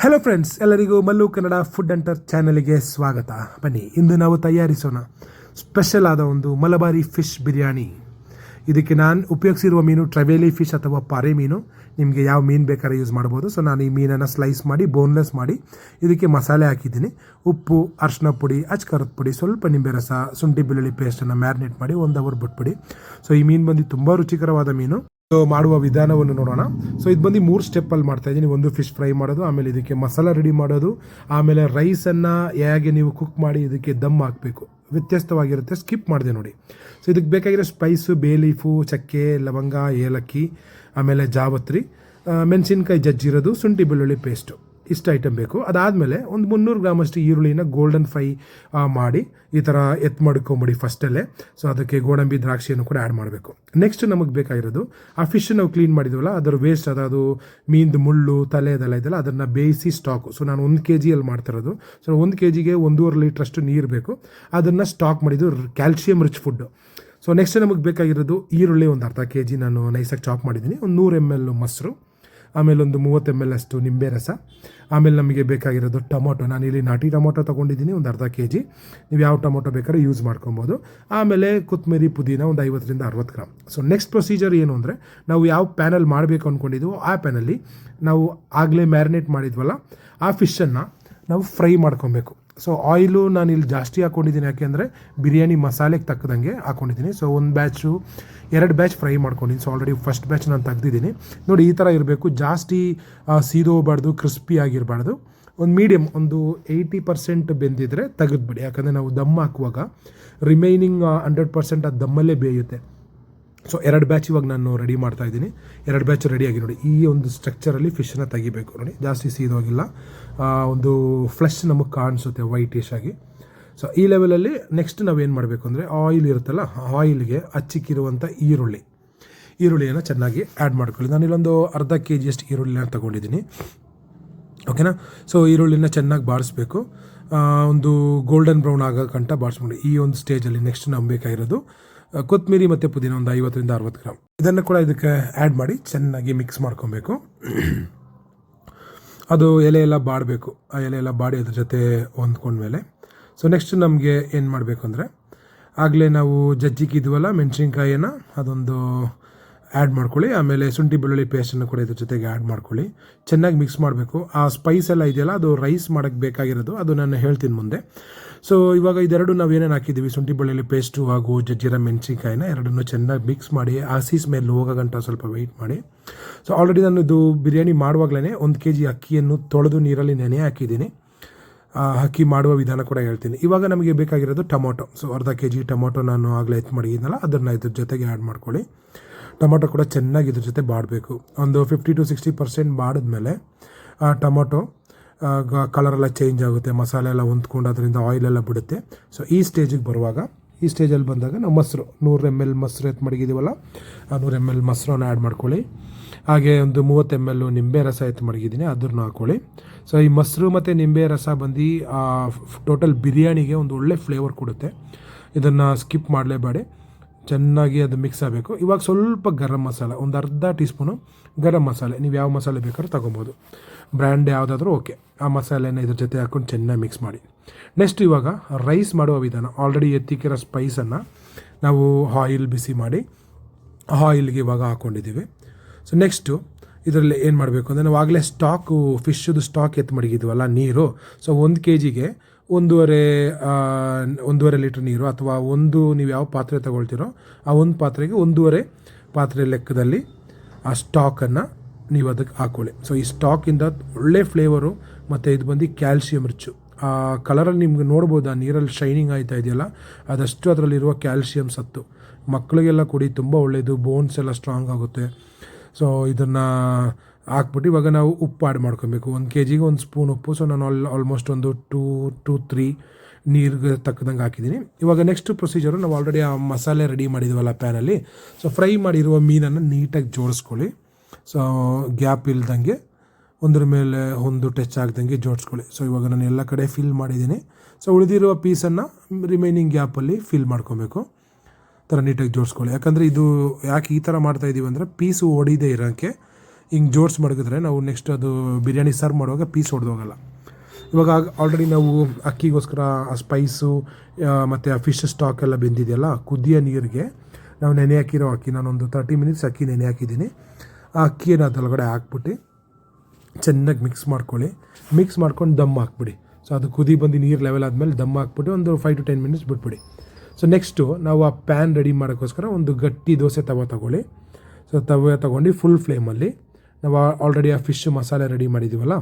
Hello friends, ಎಲ್ಲರಿಗೂ Mallu Kannada food ಅಂಟರ್ ಚಾನಲ್ಗೆ ಸ್ವಾಗತ. ಬನ್ನಿ, ಇಂದು ನಾವು ತಯಾರಿಸೋಣ ಸ್ಪೆಷಲ್ ಆದ ಒಂದು ಮಲಬಾರಿ ಫಿಶ್ ಬಿರಿಯಾನಿ. ಇದಕ್ಕೆ ನಾನು ಉಪಯೋಗಿಸಿರುವ ಮೀನು ಟ್ರವೇಲಿ ಫಿಶ್ ಅಥವಾ ಪಾರೆ ಮೀನು. ನಿಮಗೆ ಯಾವ ಮೀನು ಬೇಕಾದ್ರೆ ಯೂಸ್ ಮಾಡ್ಬೋದು. ಸೊ ನಾನು ಈ ಮೀನನ್ನು ಸ್ಲೈಸ್ ಮಾಡಿ ಬೋನ್ಲೆಸ್ ಮಾಡಿ ಇದಕ್ಕೆ ಮಸಾಲೆ ಹಾಕಿದ್ದೀನಿ. ಉಪ್ಪು, ಅರಿಶಿನ ಪುಡಿ, ಖಾರದ ಪುಡಿ, ಸ್ವಲ್ಪ ನಿಂಬೆ ರಸ, ಶುಂಠಿ ಬೆಳ್ಳುಳ್ಳಿ ಪೇಸ್ಟನ್ನು ಮ್ಯಾರಿನೇಟ್ ಮಾಡಿ 1 ಅವರ್ ಬಿಟ್ಬಿಡಿ. ಸೊ ಈ ಮೀನು ಬಂದು ತುಂಬ ರುಚಿಕರವಾದ ಮೀನು. ಮಾಡುವ ವಿಧಾನವನ್ನು ನೋಡೋಣ. ಸೊ ಇದು ಬಂದು 3 ಸ್ಟೆಪ್ಪಲ್ಲಿ ಮಾಡ್ತಾ ಇದ್ದೀನಿ. ಒಂದು ಫಿಶ್ ಫ್ರೈ ಮಾಡೋದು, ಆಮೇಲೆ ಇದಕ್ಕೆ ಮಸಾಲ ರೆಡಿ ಮಾಡೋದು, ಆಮೇಲೆ ರೈಸನ್ನು ಹೇಗೆ ನೀವು ಕುಕ್ ಮಾಡಿ ಇದಕ್ಕೆ ದಮ್ ಹಾಕಬೇಕು. ವ್ಯತ್ಯಸ್ತವಾಗಿರುತ್ತೆ, ಸ್ಕಿಪ್ ಮಾಡಿದೆ ನೋಡಿ. ಸೊ ಇದಕ್ಕೆ ಬೇಕಾಗಿರೋ ಸ್ಪೈಸು ಬೇ ಲೀಫು, ಚಕ್ಕೆ, ಲವಂಗ, ಏಲಕ್ಕಿ, ಆಮೇಲೆ ಜಾವತ್ರಿ, ಮೆಣಸಿನ್ಕಾಯಿ ಜಜ್ಜಿರೋದು, ಶುಂಠಿ ಬೆಳ್ಳುಳ್ಳಿ ಪೇಸ್ಟು, ಇಷ್ಟು ಐಟಮ್ ಬೇಕು. ಅದಾದಮೇಲೆ ಒಂದು 300 ಗ್ರಾಮಷ್ಟು ಈರುಳ್ಳಿನ ಗೋಲ್ಡನ್ ಫ್ರೈ ಮಾಡಿ ಈ ಥರ ಮಾಡ್ಕೊಂಬಿಡಿ ಫಸ್ಟಲ್ಲೇ. ಸೊ ಅದಕ್ಕೆ ಗೋಡಂಬಿ, ದ್ರಾಕ್ಷಿಯನ್ನು ಕೂಡ ಆ್ಯಡ್ ಮಾಡಬೇಕು. ನೆಕ್ಸ್ಟ್ ನಮಗೆ ಬೇಕಾಗಿರೋದು ಆ ಫಿಶ್ ನಾವು ಕ್ಲೀನ್ ಮಾಡಿದ್ವಲ್ಲ, ಅದರ ವೇಸ್ಟ್, ಅದು ಮೀನ್ದು ಮುಳ್ಳು, ತಲೆ ಇದೆಲ್ಲ ಇದೆಲ್ಲ, ಅದನ್ನು ಬೇಯಿಸಿ ಸ್ಟಾಕು. ಸೊ ನಾನು 1 kg ಮಾಡ್ತಿರೋದು. ಸೊ 1 kgಗೆ 1.5 ಲೀಟ್ರಷ್ಟು ನೀರು ಬೇಕು. ಅದನ್ನು ಸ್ಟಾಕ್ ಮಾಡಿದ್ದು calcium rich food. So next ನಮಗೆ ಬೇಕಾಗಿರೋದು ಈರುಳ್ಳಿ ಒಂದು ಅರ್ಧ kg ನಾನು ನೈಸಾಗಿ ಚಾಪ್ ಮಾಡಿದ್ದೀನಿ. ಒಂದು 100 ml ಮೊಸರು, ಆಮೇಲೆ ಒಂದು 30 ml ಅಷ್ಟು ನಿಂಬೆ ರಸ, ಆಮೇಲೆ ನಮಗೆ ಬೇಕಾಗಿರೋದು ಟೊಮೊಟೊ. ನಾನಿಲ್ಲಿ ನಾಟಿ ಟೊಮೊಟೊ ತೊಗೊಂಡಿದ್ದೀನಿ, ಒಂದು ಅರ್ಧ kg. ನೀವು ಯಾವ ಟೊಮೊಟೊ ಬೇಕಾದ್ರೆ ಯೂಸ್ ಮಾಡ್ಕೊಬೋದು. ಆಮೇಲೆ ಕೊತ್ತಂಬರಿ, ಪುದೀನ ಒಂದು 50ರಿಂದ 60 ಗ್ರಾಮ್. ಸೊ ನೆಕ್ಸ್ಟ್ ಪ್ರೊಸೀಜರ್ ಏನು ಅಂದರೆ, ನಾವು ಯಾವ ಪ್ಯಾನಲ್ಲಿ ಮಾಡಬೇಕು ಅಂದ್ಕೊಂಡಿದ್ದೀವೋ ಆ ಪ್ಯಾನಲ್ಲಿ ನಾವು ಆಗಲೇ ಮ್ಯಾರಿನೇಟ್ ಮಾಡಿದ್ವಲ್ಲ ಆ ಫಿಶನ್ನು ನಾವು ಫ್ರೈ ಮಾಡ್ಕೊಬೇಕು. ಸೊ ಆಯಿಲು ನಾನು ಇಲ್ಲಿ ಜಾಸ್ತಿ ಹಾಕ್ಕೊಂಡಿದ್ದೀನಿ, ಯಾಕೆಂದರೆ ಬಿರಿಯಾನಿ ಮಸಾಲೆಗೆ ತಕ್ಕದಂಗೆ ಹಾಕ್ಕೊಂಡಿದ್ದೀನಿ. ಸೊ 2 ಬ್ಯಾಚ್ ಫ್ರೈ ಮಾಡ್ಕೊಂಡಿದ್ದೀನಿ. ಸೊ ಆಲ್ರೆಡಿ ಫಸ್ಟ್ ಬ್ಯಾಚ್ ನಾನು ತೆಗ್ದಿದ್ದೀನಿ ನೋಡಿ. ಈ ಥರ ಇರಬೇಕು, ಜಾಸ್ತಿ ಸೀದೋಗಬಾರ್ದು, ಕ್ರಿಸ್ಪಿ ಆಗಿರಬಾರ್ದು. ಒಂದು ಮೀಡಿಯಮ್, ಒಂದು 80% ಬೆಂದಿದ್ರೆ ತೆಗೆದುಬಿಡಿ. ಯಾಕಂದರೆ ನಾವು ದಮ್ ಹಾಕುವಾಗ ರಿಮೈನಿಂಗ್ 100% ಅದು ದಮ್ಮಲ್ಲೇ ಬೇಯುತ್ತೆ. ಸೊ 2 ಬ್ಯಾಚ್ ಇವಾಗ ನಾನು ರೆಡಿ ಮಾಡ್ತಾ ಇದ್ದೀನಿ. 2 ಬ್ಯಾಚ್ ರೆಡಿಯಾಗಿ ನೋಡಿ. ಈ ಒಂದು ಸ್ಟ್ರಕ್ಚರಲ್ಲಿ ಫಿಶನ್ನು ತೆಗಿಬೇಕು ನೋಡಿ, ಜಾಸ್ತಿ ಸೀದೋಗಿಲ್ಲ. ಒಂದು ಫ್ಲೆಶ್ ನಮಗೆ ಕಾಣಿಸುತ್ತೆ ವೈಟಿಶ್ ಆಗಿ. ಸೊ ಈ ಲೆವೆಲಲ್ಲಿ ನೆಕ್ಸ್ಟ್ ನಾವೇನು ಮಾಡಬೇಕು ಅಂದರೆ, ಆಯಿಲ್ ಇರುತ್ತಲ್ಲ, ಆಯಿಲ್ಗೆ ಹಚ್ಚಿಕ್ಕಿರುವಂಥ ಈರುಳ್ಳಿಯನ್ನು ಚೆನ್ನಾಗಿ ಆ್ಯಡ್ ಮಾಡ್ಕೊಳ್ಳಿ. ನಾನಿಲ್ಲೊಂದು ಅರ್ಧ kg ಅಷ್ಟು ಈರುಳ್ಳಿನ ತೊಗೊಂಡಿದ್ದೀನಿ. ಓಕೆನಾ. ಸೊ ಈರುಳ್ಳಿನ ಚೆನ್ನಾಗಿ ಬಾಡಿಸ್ಬೇಕು, ಒಂದು ಗೋಲ್ಡನ್ ಬ್ರೌನ್ ಆಗೋ ಗಂಟ ಬಾಡಿಸ್ಕೊಂಡು. ಈ ಒಂದು ಸ್ಟೇಜಲ್ಲಿ ನೆಕ್ಸ್ಟ್ ನಮ್ಗೆ ಬೇಕಾಗಿರೋದು ಕೊತ್ತಂಬರಿ ಮತ್ತು ಪುದೀನ ಒಂದು 50ರಿಂದ 60 ಗ್ರಾಮ್. ಇದನ್ನು ಕೂಡ ಇದಕ್ಕೆ ಆ್ಯಡ್ ಮಾಡಿ ಚೆನ್ನಾಗಿ ಮಿಕ್ಸ್ ಮಾಡ್ಕೊಬೇಕು. ಅದು ಎಲೆ ಎಲ್ಲ ಬಾಡಬೇಕು. ಆ ಎಲೆ ಎಲ್ಲ ಬಾಡಿ ಅದ್ರ ಜೊತೆ ಹೊಂದ್ಕೊಂಡ್ಮೇಲೆ ಸೊ ನೆಕ್ಸ್ಟ್ ನಮಗೆ ಏನು ಮಾಡಬೇಕು ಅಂದರೆ, ಆಗಲೇ ನಾವು ಜಜ್ಜಿಕ್ಕಿದ್ವಲ್ಲ ಮೆಣಸಿನ್ಕಾಯಿನ, ಅದೊಂದು ಆ್ಯಡ್ ಮಾಡ್ಕೊಳ್ಳಿ. ಆಮೇಲೆ ಶುಂಠಿ ಬೆಳ್ಳುಳ್ಳಿ ಪೇಸ್ಟನ್ನು ಕೂಡ ಇದ್ರ ಜೊತೆಗೆ ಆ್ಯಡ್ ಮಾಡ್ಕೊಳ್ಳಿ. ಚೆನ್ನಾಗಿ ಮಿಕ್ಸ್ ಮಾಡಬೇಕು. ಆ ಸ್ಪೈಸ್ ಎಲ್ಲ ಇದೆಯಲ್ಲ, ಅದು ರೈಸ್ ಮಾಡೋಕ್ಕೆ ಬೇಕಾಗಿರೋದು, ಅದು ನಾನು ಹೇಳ್ತೀನಿ ಮುಂದೆ. ಸೊ ಇವಾಗ ಇದೆರಡು ನಾವು ಏನೇನು ಹಾಕಿದ್ದೀವಿ, ಶುಂಠಿ ಬೆಳ್ಳುಳ್ಳಿ ಪೇಸ್ಟು ಹಾಗೂ ಜಜ್ಜಿರೋ ಮೆಣಸಿನ್ಕಾಯಿನ ಎರಡನ್ನೂ ಚೆನ್ನಾಗಿ ಮಿಕ್ಸ್ ಮಾಡಿ ಹಸಿ ಸ್ಮೆಲ್ ಹೋಗೋ ಗಂಟ ಸ್ವಲ್ಪ ವೆಯ್ಟ್ ಮಾಡಿ. ಸೊ ಆಲ್ರೆಡಿ ನಾನು ಇದು ಬಿರಿಯಾನಿ ಮಾಡುವಾಗಲೇ 1 kg ಅಕ್ಕಿಯನ್ನು ತೊಳೆದು ನೀರಲ್ಲಿ ನೆನೆ ಹಾಕಿದ್ದೀನಿ. ಅಕ್ಕಿ ಮಾಡುವ ವಿಧಾನ ಕೂಡ ಹೇಳ್ತೀನಿ. ಇವಾಗ ನಮಗೆ ಬೇಕಾಗಿರೋದು ಟೊಮೊಟೊ. ಸೊ ಅರ್ಧ kg ಟೊಮೊಟೊ ನಾನು ಆಗಲೇ ಮಾಡಿದ್ದೀನಲ್ಲ, ಅದನ್ನು ಇದ್ರ ಜೊತೆಗೆ ಆ್ಯಡ್ ಮಾಡ್ಕೊಳ್ಳಿ. ಟೊಮೊಟೊ ಕೂಡ ಚೆನ್ನಾಗಿ ಇದ್ರ ಜೊತೆ ಬಾಡಬೇಕು. ಒಂದು 50 to 60% ಬಾಡಿದ್ಮೇಲೆ ಆ ಟೊಮೊಟೊ ಕಲರೆಲ್ಲ ಚೇಂಜ್ ಆಗುತ್ತೆ, ಮಸಾಲೆ ಎಲ್ಲ ಹೊಂದ್ಕೊಂಡು ಅದರಿಂದ ಆಯಿಲೆಲ್ಲ ಬಿಡುತ್ತೆ. ಸೊ ಈ ಸ್ಟೇಜಿಗೆ ಬರುವಾಗ, ಈ ಸ್ಟೇಜಲ್ಲಿ ಬಂದಾಗ ನಾವು ಮೊಸರು 100 ml ಮೊಸರು ಮಡಗಿದ್ದೀವಲ್ಲ, ಆ 100 ml ಮೊಸರನ್ನ ಆ್ಯಡ್ ಮಾಡ್ಕೊಳ್ಳಿ. ಹಾಗೆ ಒಂದು 30 ml ನಿಂಬೆ ರಸ ಮಡಗಿದ್ದೀನಿ, ಅದನ್ನು ಹಾಕ್ಕೊಳ್ಳಿ. ಸೊ ಈ ಮೊಸರು ಮತ್ತು ನಿಂಬೆ ರಸ ಬಂದು ಟೋಟಲ್ ಬಿರಿಯಾನಿಗೆ ಒಂದು ಒಳ್ಳೆ ಫ್ಲೇವರ್ ಕೊಡುತ್ತೆ. ಇದನ್ನು ಸ್ಕಿಪ್ ಮಾಡಲೇಬೇಡಿ, ಚೆನ್ನಾಗಿ ಅದು ಮಿಕ್ಸ್ ಆಗಬೇಕು. ಇವಾಗ ಸ್ವಲ್ಪ ಗರಂ ಮಸಾಲ, ಒಂದು ಅರ್ಧ ಟೀ ಸ್ಪೂನು ಗರಂ ಮಸಾಲೆ, ನೀವು ಯಾವ ಮಸಾಲೆ ಬೇಕಾದ್ರೂ ತೊಗೊಬೋದು, ಬ್ರ್ಯಾಂಡ್ ಯಾವುದಾದ್ರೂ ಓಕೆ. ಆ ಮಸಾಲೆನ ಇದ್ರ ಜೊತೆ ಹಾಕ್ಕೊಂಡು ಚೆನ್ನಾಗಿ ಮಿಕ್ಸ್ ಮಾಡಿ. ನೆಕ್ಸ್ಟ್ ಇವಾಗ ರೈಸ್ ಮಾಡುವ ವಿಧಾನ. ಆಲ್ರೆಡಿ ಎತ್ತಿಕ್ಕಿರೋ ಸ್ಪೈಸನ್ನು ನಾವು ಆಯಿಲ್ ಬಿಸಿ ಮಾಡಿ ಆಯಿಲ್ಗೆ ಇವಾಗ ಹಾಕ್ಕೊಂಡಿದ್ದೀವಿ. ಸೊ ನೆಕ್ಸ್ಟು ಇದರಲ್ಲಿ ಏನು ಮಾಡಬೇಕು ಅಂದರೆ, ನಾವು ಆಗಲೇ ಸ್ಟಾಕು ಫಿಶ್ದು ಸ್ಟಾಕ್ ಮಡಗಿದ್ವಲ್ಲ ನೀರು. ಸೊ 1 kgಗೆ 1.5 ಲೀಟ್ರ್ ನೀರು, ಅಥವಾ ನೀವು ಯಾವ ಪಾತ್ರೆ ತೊಗೊಳ್ತೀರೋ ಆ ಒಂದು ಪಾತ್ರೆಗೆ 1.5 ಪಾತ್ರೆ ಲೆಕ್ಕದಲ್ಲಿ ಆ ಸ್ಟಾಕನ್ನು ನೀವು ಅದಕ್ಕೆ ಹಾಕ್ಕೊಳ್ಳಿ. ಸೊ ಈ ಸ್ಟಾಕಿಂದ ಒಳ್ಳೆ ಫ್ಲೇವರು, ಮತ್ತು ಇದು ಬಂದು ಕ್ಯಾಲ್ಶಿಯಂ ರಿಚ್ಚು. ಆ ಕಲರಲ್ಲಿ ನಿಮ್ಗೆ ನೋಡ್ಬೋದು, ಆ ನೀರಲ್ಲಿ ಶೈನಿಂಗ್ ಆಯ್ತಾ ಇದೆಯಲ್ಲ, ಅದಷ್ಟು ಅದರಲ್ಲಿರುವ ಕ್ಯಾಲ್ಶಿಯಂ ಸತ್ತು. ಮಕ್ಕಳಿಗೆಲ್ಲ ಕುಡಿ, ತುಂಬ ಒಳ್ಳೆಯದು, ಬೋನ್ಸ್ ಎಲ್ಲ ಸ್ಟ್ರಾಂಗ್ ಆಗುತ್ತೆ. ಸೊ ಇದನ್ನು ಹಾಕ್ಬಿಟ್ಟು ಇವಾಗ ನಾವು ಉಪ್ಪು ಆ್ಯಡ್ ಮಾಡ್ಕೊಬೇಕು. 1 kgಗೆ 1 ಸ್ಪೂನ್ ಉಪ್ಪು. ಸೊ ನಾನು ಆಲ್ಮೋಸ್ಟ್ ಒಂದು 2 to 3 ನೀರಿಗೆ ತಕ್ಕದಂಗೆ ಹಾಕಿದ್ದೀನಿ. ಇವಾಗ ನೆಕ್ಸ್ಟ್ ಪ್ರೊಸೀಜರು, ನಾವು ಆಲ್ರೆಡಿ ಆ ಮಸಾಲೆ ರೆಡಿ ಮಾಡಿದ್ವಲ್ಲ ಪ್ಯಾನಲ್ಲಿ, ಸೊ ಫ್ರೈ ಮಾಡಿರುವ ಮೀನನ್ನು ನೀಟಾಗಿ ಜೋಡಿಸ್ಕೊಳ್ಳಿ. ಸೊ ಗ್ಯಾಪ್ ಇಲ್ದಂಗೆ, ಒಂದ್ರ ಮೇಲೆ ಒಂದು ಟಚ್ ಆಗ್ದಂಗೆ ಜೋಡಿಸ್ಕೊಳ್ಳಿ. ಸೊ ಇವಾಗ ನಾನು ಎಲ್ಲ ಕಡೆ ಫಿಲ್ ಮಾಡಿದ್ದೀನಿ. ಸೊ ಉಳಿದಿರುವ ಪೀಸನ್ನು ರಿಮೈನಿಂಗ್ ಗ್ಯಾಪಲ್ಲಿ ಫಿಲ್ ಮಾಡ್ಕೊಬೇಕು. ಥರ ನೀಟಾಗಿ ಜೋಡಿಸ್ಕೊಳ್ಳಿ. ಯಾಕಂದರೆ ಇದು ಯಾಕೆ ಈ ಥರ ಮಾಡ್ತಾಯಿದ್ದೀವಿ ಅಂದರೆ, ಪೀಸು ಒಡಿದೇ ಇರೋಕ್ಕೆ ಹಿಂಗೆ ಜೋಡ್ಸ್ ಮಡಗಿದ್ರೆ ನಾವು ನೆಕ್ಸ್ಟ್ ಅದು ಬಿರಿಯಾನಿ ಸರ್ವ್ ಮಾಡುವಾಗ ಪೀಸ್ ಹೊಡೆದೋಗಲ್ಲ. ಇವಾಗ ಆಲ್ರೆಡಿ ನಾವು ಅಕ್ಕಿಗೋಸ್ಕರ ಆ ಸ್ಪೈಸು ಮತ್ತು ಆ ಫಿಶ್ ಸ್ಟಾಕ್ ಎಲ್ಲ ಬೆಂದಿದೆಯಲ್ಲ, ಕುದಿಯೋ ನೀರಿಗೆ ನಾವು ನೆನೆ ಹಾಕಿರೋ ಅಕ್ಕಿ, ನಾನೊಂದು 30 ಮಿನಿಟ್ಸ್ ಅಕ್ಕಿ ನೆನೆ ಹಾಕಿದ್ದೀನಿ. ಆ ಅಕ್ಕಿಯನ್ನು ಅದರೊಳಗಡೆ ಹಾಕ್ಬಿಟ್ಟು ಚೆನ್ನಾಗಿ ಮಿಕ್ಸ್ ಮಾಡ್ಕೊಳ್ಳಿ. ಮಿಕ್ಸ್ ಮಾಡ್ಕೊಂಡು ದಮ್ ಹಾಕ್ಬಿಡಿ. ಸೊ ಅದು ಕುದಿ ಬಂದು ನೀರು ಲೆವೆಲ್ ಆದಮೇಲೆ ದಮ್ ಹಾಕ್ಬಿಟ್ಟು ಒಂದು 5 to 10 ಮಿನಿಟ್ಸ್ ಬಿಟ್ಬಿಡಿ. ಸೊ ನೆಕ್ಸ್ಟು ನಾವು ಆ ಪ್ಯಾನ್ ರೆಡಿ ಮಾಡೋಕ್ಕೋಸ್ಕರ ಒಂದು ಗಟ್ಟಿ ದೋಸೆ ತವ ತೊಗೊಳ್ಳಿ. ಸೊ ತವ ತೊಗೊಂಡು ಫುಲ್ ಫ್ಲೇಮಲ್ಲಿ ನಾವು ಆಲ್ರೆಡಿ ಆ ಫಿಶ್ ಮಸಾಲೆ ರೆಡಿ ಮಾಡಿದ್ದೀವಲ್ಲ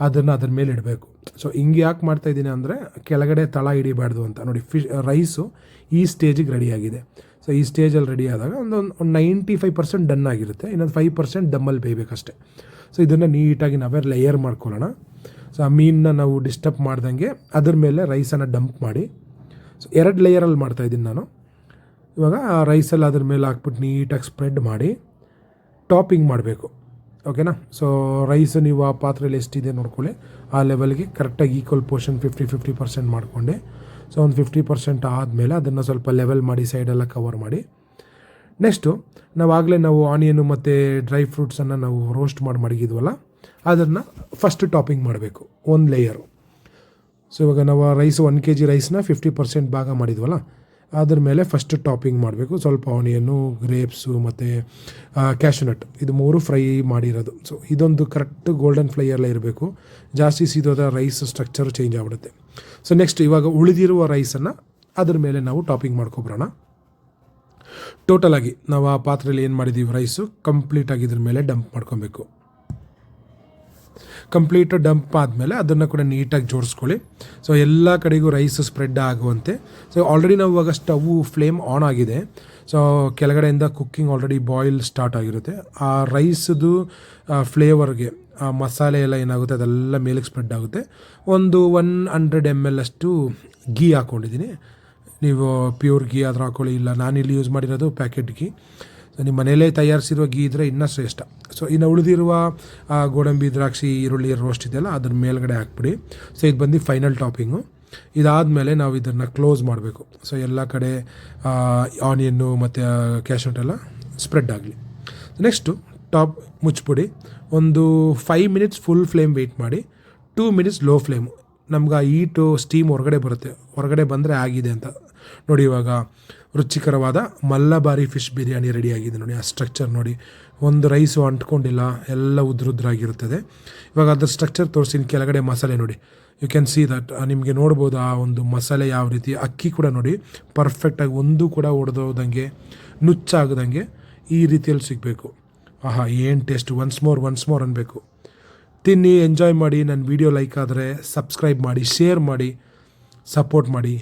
ಅದನ್ನು ಅದ್ರ ಮೇಲೆ ಇಡಬೇಕು. ಸೊ ಹಿಂಗೆ ಯಾಕೆ ಮಾಡ್ತಾಯಿದ್ದೀನಿ ಅಂದರೆ ಕೆಳಗಡೆ ತಳ ಹಿಡಿಬಾರ್ದು ಅಂತ. ನೋಡಿ, ರೈಸು ಈ ಸ್ಟೇಜಿಗೆ ರೆಡಿಯಾಗಿದೆ. ಸೊ ಈ ಸ್ಟೇಜಲ್ಲಿ ರೆಡಿ ಆದಾಗ ಒಂದು 95% ಡನ್ ಆಗಿರುತ್ತೆ. ಇನ್ನೊಂದು 5% ದಮ್ಮಲ್ಲಿ ಬೇಯಬೇಕಷ್ಟೆ. ಸೊ ಇದನ್ನು ನೀಟಾಗಿ ನಾವೇ ಲೇಯರ್ ಮಾಡ್ಕೊಳ್ಳೋಣ. ಸೊ ಆ ಮೀನನ್ನ ನಾವು ಡಿಸ್ಟರ್ಬ್ ಮಾಡ್ದಂಗೆ ಅದ್ರ ಮೇಲೆ ರೈಸನ್ನು ಡಂಪ್ ಮಾಡಿ, ಸೊ 2 ಲೇಯರಲ್ಲಿ ಮಾಡ್ತಾಯಿದ್ದೀನಿ ನಾನು. ಇವಾಗ ಆ ರೈಸಲ್ಲಿ ಅದ್ರ ಮೇಲೆ ಹಾಕ್ಬಿಟ್ಟು ನೀಟಾಗಿ ಸ್ಪ್ರೆಡ್ ಮಾಡಿ ಟಾಪಿಂಗ್ ಮಾಡಬೇಕು. ಓಕೆನಾ? ಸೊ ರೈಸು ನೀವು ಆ ಪಾತ್ರೆಯಲ್ಲಿ ಎಷ್ಟಿದೆ ನೋಡ್ಕೊಳ್ಳಿ, ಆ ಲೆವೆಲ್ಗೆ ಕರೆಕ್ಟಾಗಿ ಈಕ್ವಲ್ ಪೋರ್ಷನ್ 50% ಮಾಡಿಕೊಂಡೆ. ಸೊ ಒಂದು 50% ಆದಮೇಲೆ ಅದನ್ನು ಸ್ವಲ್ಪ ಲೆವೆಲ್ ಮಾಡಿ ಸೈಡೆಲ್ಲ ಕವರ್ ಮಾಡಿ, ನೆಕ್ಸ್ಟು ನಾವು ಆನಿಯನ್ನು ಮತ್ತು ಡ್ರೈ ಫ್ರೂಟ್ಸನ್ನು ನಾವು ರೋಸ್ಟ್ ಮಾಡಿ ಮಡಗಿದ್ವಲ್ಲ ಅದನ್ನು ಫಸ್ಟ್ ಟಾಪಿಂಗ್ ಮಾಡಬೇಕು, ಒಂದು ಲೇಯರು. ಸೊ ಇವಾಗ ನಾವು ರೈಸ್ 1 kg ರೈಸ್ನ 50% ಭಾಗ ಮಾಡಿದ್ವಲ್ಲ ಅದ್ರ ಮೇಲೆ ಫಸ್ಟ್ ಟಾಪಿಂಗ್ ಮಾಡಬೇಕು. ಸ್ವಲ್ಪ ಆನಿಯನ್ನು, ಗ್ರೇಪ್ಸು ಮತ್ತು ಕ್ಯಾಶ್ಯೂನಟ್, ಇದು 3 ಫ್ರೈ ಮಾಡಿರೋದು. ಸೊ ಇದೊಂದು ಕರೆಕ್ಟ್ ಗೋಲ್ಡನ್ ಫ್ರೈಯಲ್ಲೇ ಇರಬೇಕು. ಜಾಸ್ತಿ ಸೀದೋದ ರೈಸ್ ಸ್ಟ್ರಕ್ಚರು ಚೇಂಜ್ ಆಗಿಬಿಡುತ್ತೆ. ಸೊ ನೆಕ್ಸ್ಟ್ ಇವಾಗ ಉಳಿದಿರುವ ರೈಸನ್ನು ಅದ್ರ ಮೇಲೆ ನಾವು ಟಾಪಿಂಗ್ ಮಾಡ್ಕೊಬರೋಣ. ಟೋಟಲಾಗಿ ನಾವು ಆ ಪಾತ್ರೆಯಲ್ಲಿ ಏನು ಮಾಡಿದ್ದೀವಿ ರೈಸು ಕಂಪ್ಲೀಟಾಗಿ ಇದ್ರ ಮೇಲೆ ಡಂಪ್ ಮಾಡ್ಕೊಬೇಕು. ಕಂಪ್ಲೀಟು ಡಂಪ್ ಆದಮೇಲೆ ಅದನ್ನು ಕೂಡ ನೀಟಾಗಿ ಜೋಡಿಸ್ಕೊಳ್ಳಿ. ಸೊ ಎಲ್ಲ ಕಡೆಗೂ ರೈಸ್ ಸ್ಪ್ರೆಡ್ ಆಗುವಂತೆ. ಸೊ ಆಲ್ರೆಡಿ ನಾವು ಇವಾಗ ಸ್ಟವ್ವು ಫ್ಲೇಮ್ ಆನ್ ಆಗಿದೆ. ಸೊ ಕೆಳಗಡೆಯಿಂದ ಕುಕ್ಕಿಂಗ್ ಆಲ್ರೆಡಿ ಬಾಯ್ಲ್ ಸ್ಟಾರ್ಟ್ ಆಗಿರುತ್ತೆ. ಆ ರೈಸ್ದು ಫ್ಲೇವರ್ಗೆ ಆ ಮಸಾಲೆ ಎಲ್ಲ ಏನಾಗುತ್ತೆ ಅದೆಲ್ಲ ಮೇಲಕ್ಕೆ ಸ್ಪ್ರೆಡ್ ಆಗುತ್ತೆ. ಒಂದು 100 ml ಅಷ್ಟು ಗೀ ಹಾಕ್ಕೊಂಡಿದ್ದೀನಿ. ನೀವು ಪ್ಯೂರ್ ಗೀ ಆದರೂ ಹಾಕ್ಕೊಳ್ಳಿ, ಇಲ್ಲ ನಾನಿಲ್ಲಿ ಯೂಸ್ ಮಾಡಿರೋದು ಪ್ಯಾಕೆಟ್ ಗೀ. ಸೊ ನಿಮ್ಮ ಮನೆಯಲ್ಲೇ ತಯಾರಿಸಿರುವ ಗೀ ಇದ್ದರೆ ಇನ್ನೂ ಶ್ರೇಷ್ಠ. ಸೊ ಇನ್ನು ಉಳಿದಿರುವ ಗೋಡಂಬಿ, ದ್ರಾಕ್ಷಿ, ಈರುಳ್ಳಿ ರೋಸ್ಟ್ ಇದೆಯಲ್ಲ ಅದ್ರ ಮೇಲ್ಗಡೆ ಹಾಕ್ಬಿಡಿ. ಸೊ ಇದು ಬಂದು ಫೈನಲ್ ಟಾಪಿಂಗು. ಇದಾದಮೇಲೆ ನಾವು ಇದನ್ನು ಕ್ಲೋಸ್ ಮಾಡಬೇಕು. ಸೊ ಎಲ್ಲ ಕಡೆ ಆನಿಯನ್ನು ಮತ್ತು ಕ್ಯಾಶ್ಯೂನಟ್ ಎಲ್ಲ ಸ್ಪ್ರೆಡ್ ಆಗಲಿ. ನೆಕ್ಸ್ಟು ಟಾಪ್ ಮುಚ್ಚಿಬಿಡಿ. ಒಂದು 5 ಮಿನಿಟ್ಸ್ ಫುಲ್ ಫ್ಲೇಮ್ ವೆಯ್ಟ್ ಮಾಡಿ, 2 ಮಿನಿಟ್ಸ್ ಲೋ ಫ್ಲೇಮು. ನಮ್ಗೆ ಆ ಈಟು ಸ್ಟೀಮ್ ಹೊರಗಡೆ ಬರುತ್ತೆ. ಹೊರಗಡೆ ಬಂದರೆ ಆಗಿದೆ ಅಂತ ನೋಡಿ. ಇವಾಗ ರುಚಿಕರವಾದ ಮಲ್ಲಬಾರಿ ಫಿಶ್ ಬಿರಿಯಾನಿ ರೆಡಿಯಾಗಿದೆ ನೋಡಿ. ಆ ಸ್ಟ್ರಕ್ಚರ್ ನೋಡಿ, ಒಂದು ರೈಸು ಅಂಟ್ಕೊಂಡಿಲ್ಲ, ಎಲ್ಲ ಉದ್ರುದ್ರಾಗಿರುತ್ತದೆ. ಇವಾಗ ಅದ್ರ ಸ್ಟ್ರಕ್ಚರ್ ತೋರಿಸ್ತೀನಿ. ಕೆಳಗಡೆ ಮಸಾಲೆ ನೋಡಿ, ಯು ಕ್ಯಾನ್ ಸಿ ದಟ್. ನಿಮಗೆ ನೋಡ್ಬೋದು ಆ ಒಂದು ಮಸಾಲೆ ಯಾವ ರೀತಿ. ಅಕ್ಕಿ ಕೂಡ ನೋಡಿ ಪರ್ಫೆಕ್ಟಾಗಿ ಒಂದು ಕೂಡ ಒಡೆದೋದಂಗೆ, ನುಚ್ಚಾಗದಂಗೆ ಈ ರೀತಿಯಲ್ಲಿ ಸಿಗಬೇಕು. ಆಹಾ, ಏನು ಟೇಸ್ಟ್! ಒನ್ಸ್ ಮೋರ್ ಅನ್ನಬೇಕು. ತಿನ್ನಿ, ಎಂಜಾಯ್ ಮಾಡಿ. ನನ್ನ ವೀಡಿಯೋ ಲೈಕ್ ಆದರೆ ಸಬ್ಸ್ಕ್ರೈಬ್ ಮಾಡಿ, ಶೇರ್ ಮಾಡಿ, ಸಪೋರ್ಟ್ ಮಾಡಿ.